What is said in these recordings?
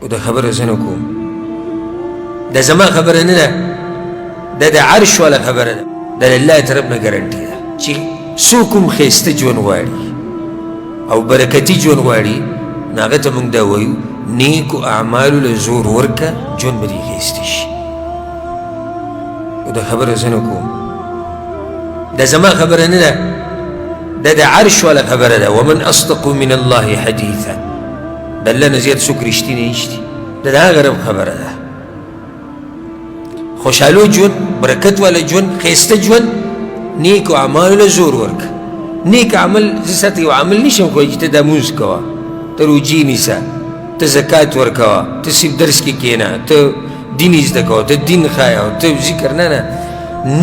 وده خبر زنه کوم ده زما خبره نه ده د عرش ولا خبره ده ده لله طرفنا ګارانټي ده چې څوک هم ښایسته ژوند غواړي او برکتي ژوند غواړي نو هغه ته موږ دا وایو نیکو اعمالو له زور ورکه ژوند به دې ښایسته شي وده خبره زنه کوم ده زما خبره نه ده ده د عرش ولا خبره ده ومن اصدق من الله حديثا ده الله نه زیات څوک رښتینی نشته ده د هغه رب خبره ده خوشحالو ژوند برکت والا ژوند ښایسته ژوند نیکو اعمالو له زور ورکه نیک عمل زه ساته یو عمل نشم کوی چې ته دا مونځ کوه ته روجې نیسه ته زکات ورکوه ته صرف درس کې کښېنه ته دین زده کوه ته دین ښایه ته ذکر نه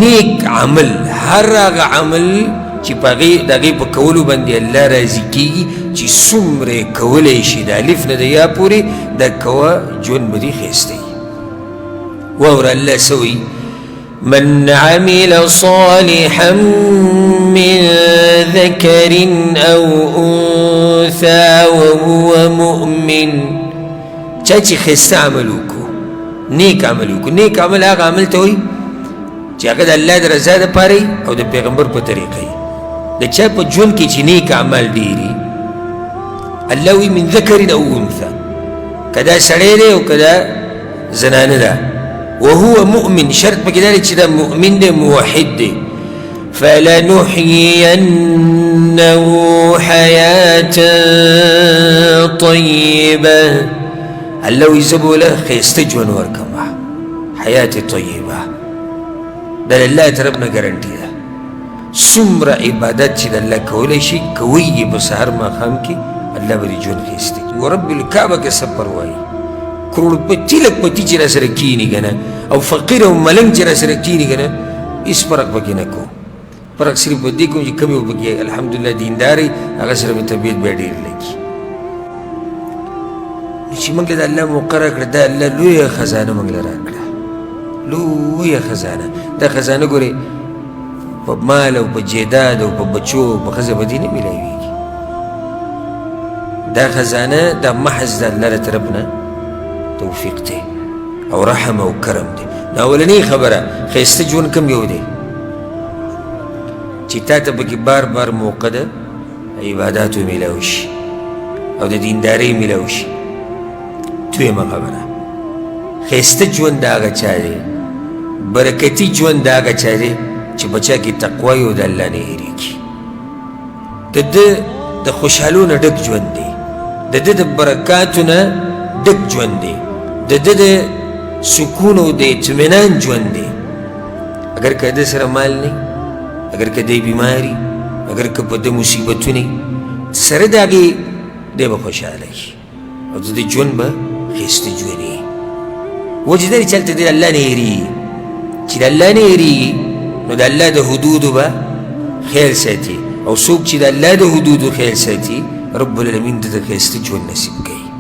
نیک عمل هر هغه عمل چې په هغې په کولو باندې الله راضي کېږي چې څومره کولی شي د الف نه د یا پورې دا کوه ژوند به دې ښایسته وي واوره الله څه وایي من عمل صالحا من ذكر أو أنثى وهو مؤمن چا چې ښایسته عمل وکړو نیک عمل وکړو نیک عمل هغه عمل ته وایي چې هغه د الله د رضا دپاره وي او د پیغمبر په طریقه وي د چا په ژوند کې چې نیک اعمال ډېري الله وایي من ذکر او انثى که دا سړی دی او که دا زنانه ده وهو مؤمن شرط پکې دا دی چې دا مؤمن دی موحد دی فلنحيينه حياة طيبة الله وایي زه به له ښایسته ژوند ورکوم حیات طیبه دا له الله طرف نه ګارنټي ده څومره عبادت چې د الله کولی شي کوي یې په سهار ماښام کې الله به دې ژوند ښایسته کړي ورب الکعبه کې سفر وایي کروڑپتی لکپتی چې را سره کښېني که نه او فقیر او ملنګ چې را سره کښېني که نه هېڅ فرق پکې نه کوم فرق صرف په دې کوم چې کم یو پکې الحمدلله دینداري هغه سره مې طبیعت بیا ډېر لګي چې موږ له د الله مقرره کړه دا الله لویه خزانه موږ له راکړه لویه خزانه دا خزانه ګورې په مال او په جیداد او په بچو په ښځه به دې نه میلاویږي دا خزانه دا محض د الله له طرف نه توفیق دی او رحم او کرم دی نو اولنۍ خبره ښایسته ژوند کم یو دی چې تا ته پکې بار بار موقع ده عباداتو میلاو شي او د دیندارۍ میلاو شي دویمه خبره ښایسته ژوند د هغه چا دی برکتي ژوند د هغه چا دی چې په چا کې تقوا وي او د الله نه هېرېږي د ده د خوشحالو نه ډک ژوند دی د ده د برکاتو نه ډک ژوند دی د ده د سکون او د اطمینان ژوند دی اگر که ده سره مال نه اگر که دی بیماري اگر که په ده مصیبتونه سره د هغې دی به خوشحاله وي او د دې ژوند به ښایسته ژوند وي وجه دا دی چې هلته د الله نه هېرېږي چې د الله نه هېرېږي نو د الله د حدودو به خیال ساتي او څوک چې د الله د حدودو خیال ساتي رب العالمین د ښایسته ژوند نصیب کوي